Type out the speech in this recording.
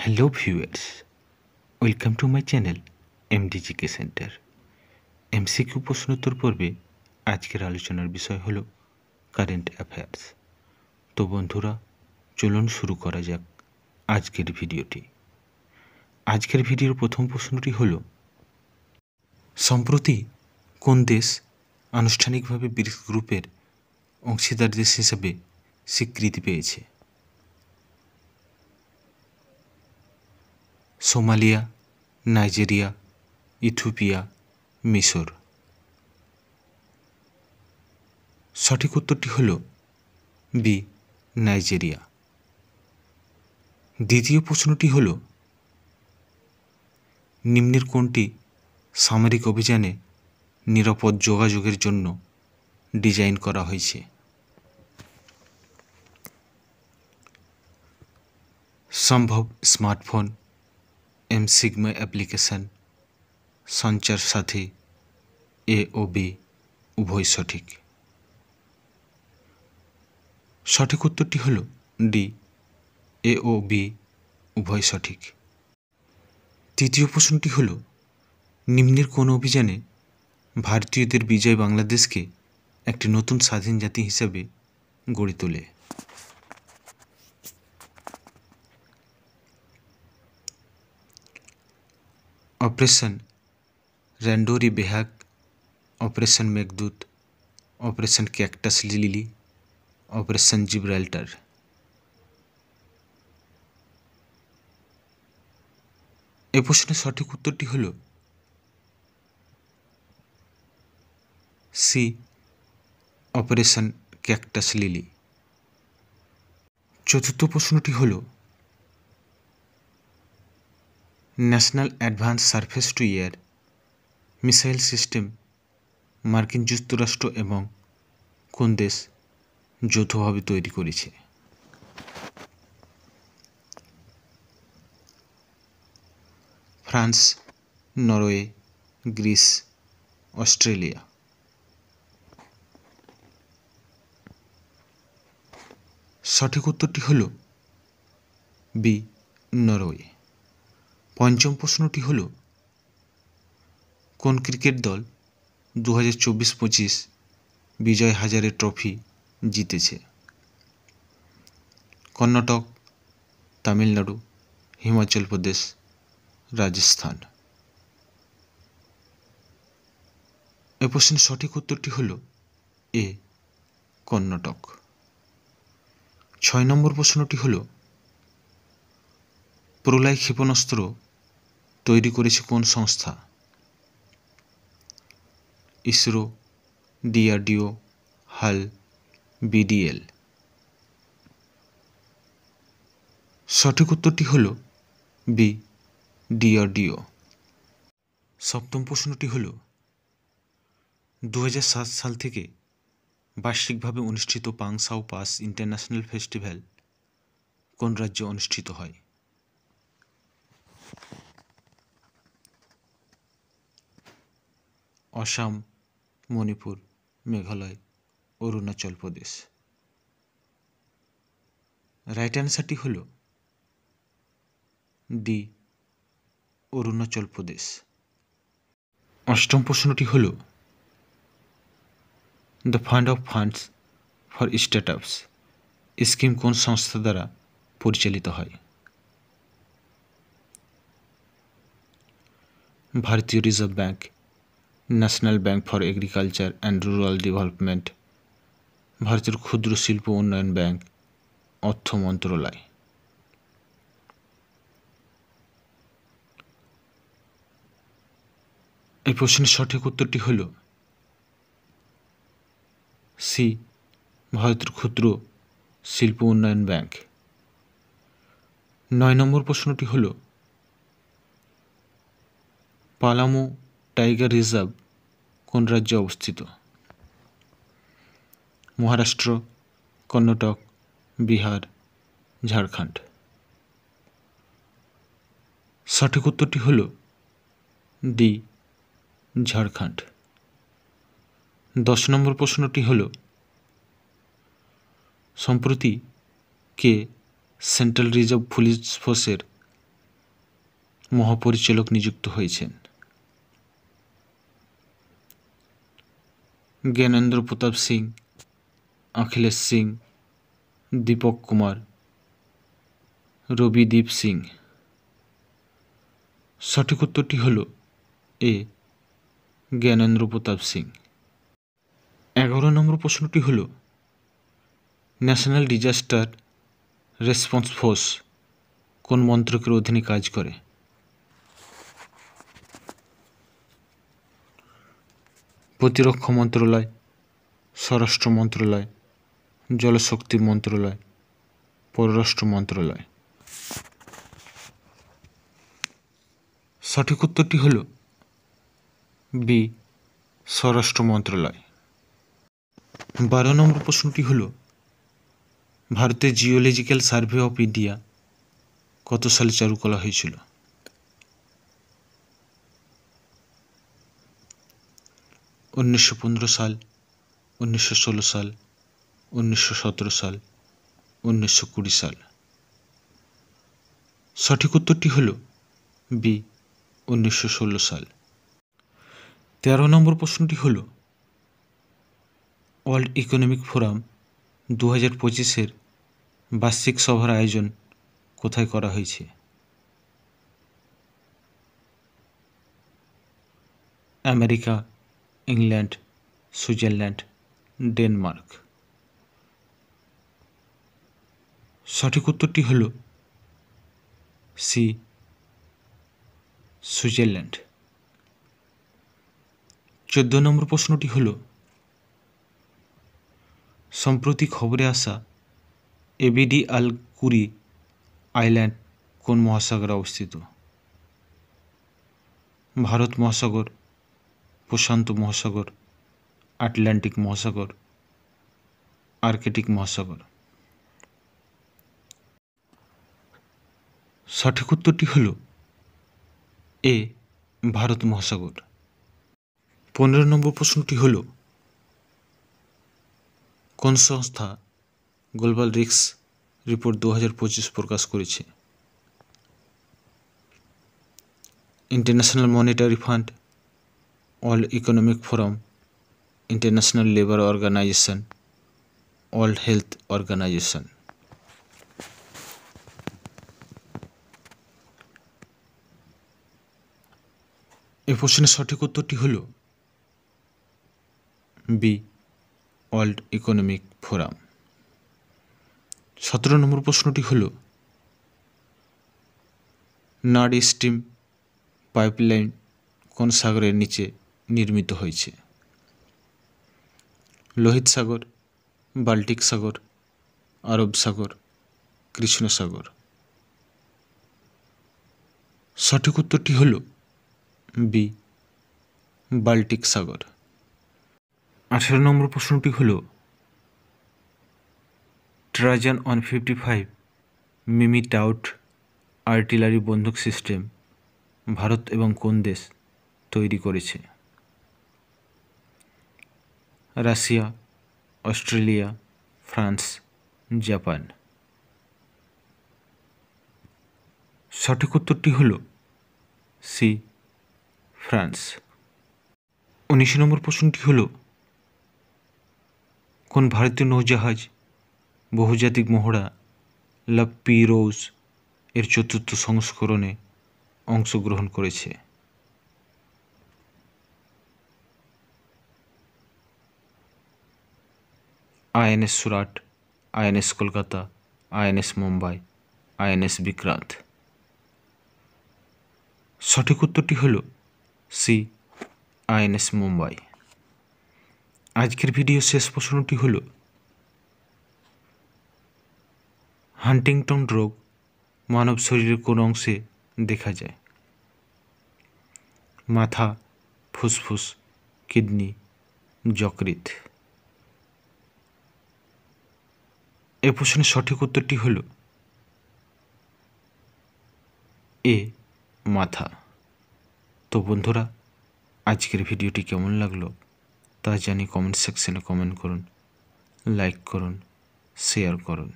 Hello viewers, welcome to my channel M D G K centre. M C Q প্রশ্নোত্তর পর্বে আজকের আলোচনার বিষয় হলো কারেন্ট অ্যাফেয়ার্স। তো বন্ধুরা, চলুন শুরু করা যাক আজকের ভিডিওটি। আজকের ভিডিওর প্রথম প্রশ্নটি হলো, সম্প্রতি কোন দেশ আনুষ্ঠানিকভাবে ব্রিক্স গ্রুপের অংশীদার দেশ হিসেবে স্বীকৃতি পেয়েছে? সোমালিয়া, নাইজেরিয়া, ইথিওপিয়া, মিশর। সঠিক উত্তরটি হল বি, নাইজেরিয়া। দ্বিতীয় প্রশ্নটি হল, নিম্নের কোনটি সামরিক অভিযানে নিরাপদ যোগাযোগের জন্য ডিজাইন করা হয়েছে? সম্ভব স্মার্টফোন, এমসিগমা অ্যাপ্লিকেশন, সঞ্চার সাথী, এ ও বি উভয় সঠিক। সঠিক উত্তরটি হল ডি, এ ও বি উভয় সঠিক। তৃতীয় প্রশ্নটি হল, নিম্নের কোন অভিযানে ভারতীয়দের বিজয় বাংলাদেশকে একটি নতুন স্বাধীন জাতি হিসাবে গড়ে তোলে? Operation Randori Behag, operation Meghdoot, operation Cactus Lily, operation Gibraltar. এই প্রশ্নের সঠিক উত্তরটি হল সি, অপারেশন ক্যাকটাস লিলি। চতুর্থ প্রশ্নটি হল, national advance surface two air missile system মার্কিন যুক্তরাষ্ট্র এবং কোন দেশ যৌথভাবে তৈরি করেছে? France, Norway, Greece, Australia. সঠিক উত্তরটি হল বি, নরওয়ে। পঞ্চম প্রশ্নটি হল, কোন ক্রিকেট দল 2024-25 বিজয় হাজারে ট্রফি জিতেছে? কর্ণাটক, তামিলনাড়ু, হিমাচল প্রদেশ, রাজস্থান। এ প্রশ্নের সঠিক উত্তরটি হল এ, কর্ণাটক। 6 নম্বর প্রশ্নটি হল, প্রলয় ক্ষেপণাস্ত্র তৈরি করেছে কোন সংস্থা? ইসরো, ডিআরডিও, হাল, বিডিএল। সঠিক উত্তরটি হল বি, ডিআরডিও। সপ্তম প্রশ্নটি হল, 2007 সাল থেকে বার্ষিকভাবে অনুষ্ঠিত পাংসাও পাস ইন্টারন্যাশনাল ফেস্টিভ্যাল কোন রাজ্যে অনুষ্ঠিত হয়? অসম, মণিপুর, মেঘালয়, অরুণাচল প্রদেশ। রাইট অ্যান্সারটি হল ডি, অরুণাচল প্রদেশ। অষ্টম প্রশ্নটি হল, the fund of funds for startups scheme কোন সংস্থা দ্বারা পরিচালিত হয়? ভারতীয় reserve bank, national bank for agriculture and rural development, ভারতের ক্ষুদ্র শিল্প উন্নয়ন ব্যাংক, অর্থ মন্ত্রণালয়। এই প্রশ্নের সঠিক উত্তরটি হল সি, ভারতের ক্ষুদ্র শিল্প উন্নয়ন ব্যাংক। 9 নম্বর প্রশ্নটি হল, পালামু টাইগার রিজার্ভ কোন রাজ্যে অবস্থিত? মহারাষ্ট্র, কর্ণাটক, বিহার, ঝাড়খণ্ড। সঠিক উত্তরটি হল ডি, ঝাড়খণ্ড। 10 নম্বর প্রশ্নটি হল, সম্প্রতি কে সেন্ট্রাল রিজার্ভ পুলিশ ফোর্সের মহাপরিচালক নিযুক্ত হয়েছেন? জ্ঞানেন্দ্র প্রতাপ সিং, অখিলেশ সিং, দীপক কুমার, রবিদীপ সিং। সঠিক উত্তরটি হল এ, জ্ঞানেন্দ্র প্রতাপ সিং। 11 নম্বর প্রশ্নটি হল ন্যাশনাল ডিজাস্টার রেসপন্স ফোর্স কোন মন্ত্রকের অধীনে কাজ করে? প্রতিরক্ষা মন্ত্রণালয়, স্বরাষ্ট্র মন্ত্রণালয়, জলশক্তি মন্ত্রণালয়, পররাষ্ট্র মন্ত্রণালয়। সঠিক উত্তরটি হল বি, স্বরাষ্ট্র মন্ত্রণালয়। 12 নম্বর প্রশ্নটি হল ভারতের জিওলজিক্যাল সার্ভে অফ ইন্ডিয়া কত সালে চালু করা হয়েছিল? 1915 সাল, 1916 সাল, 1917 সাল, 1920 সাল। সঠিক উত্তরটি হল বি, 1916 সাল। 13 নম্বর প্রশ্নটি হল ওয়ার্ল্ড ইকোনমিক ফোরাম 2025-এর বার্ষিক সভার আয়োজন কোথায় করা হয়েছে? America, England, Switzerland, Denmark. সঠিক উত্তরটি হল সি, সুইজারল্যান্ড। 14 নম্বর প্রশ্নটি হল সম্প্রতি খবরে আসা এবিডি আল কুরি আইল্যান্ড কোন মহাসাগরে অবস্থিত? ভারত মহাসাগর, প্রশান্ত মহাসাগর, আটলান্টিক মহাসাগর, আর্কটিক মহাসাগর। সঠিক উত্তরটি হল এ, ভারত মহাসাগর। 15 নম্বর প্রশ্নটি হল কোন সংস্থা গ্লোবাল রিস্ক রিপোর্ট 2025 প্রকাশ করেছে? International monetary fund, world economic forum, international labour organisation, world health organisation. এই প্রশ্নের সঠিক উত্তরটি হল B, world economic forum. 17 number প্রশ্নটি হল নর্থ স্ট্রিম পাইপলাইন কোন সাগরের নিচে নির্মিত হয়েছে? লোহিত সাগর, বাল্টিক সাগর, আরব সাগর, কৃষ্ণ সাগর। সঠিক উত্তরটি হল বি, বাল্টিক সাগর। 18 নম্বর প্রশ্নটি হল ট্রাজান 155 মিমি টাউট আর্টিলারি বন্দুক সিস্টেম ভারত এবং কোন দেশ তৈরি করেছে? Russia, Australia, France, Japan. সঠিক উত্তরটি হল সি, ফ্রান্স। 19 নম্বর প্রশ্নটি হল কোন ভারতীয় নৌজাহাজ বহুজাতিক মহড়া লাপিরোজ এর 4র্থ সংস্করণে অংশগ্রহণ করেছে? INS Surat, INS Kolkata, INS Mumbai, INS Vikrant. সঠিক উত্তরটি হল সি, আইএনএস মুম্বাই। আজকের ভিডিও শেষ প্রশ্নটি হল হান্টিংটন রোগ মানব শরীরের কোন অংশে দেখা যায়? মাথা, ফুসফুস, কিডনি, যকৃৎ। এ প্রশ্নের সঠিক উত্তরটি হল এ, মাথা। তো বন্ধুরা, আজকের ভিডিওটি কেমন লাগলো তা জানি কমেন্ট সেকশনে কমেন্ট করুন, লাইক করুন, শেয়ার করুন।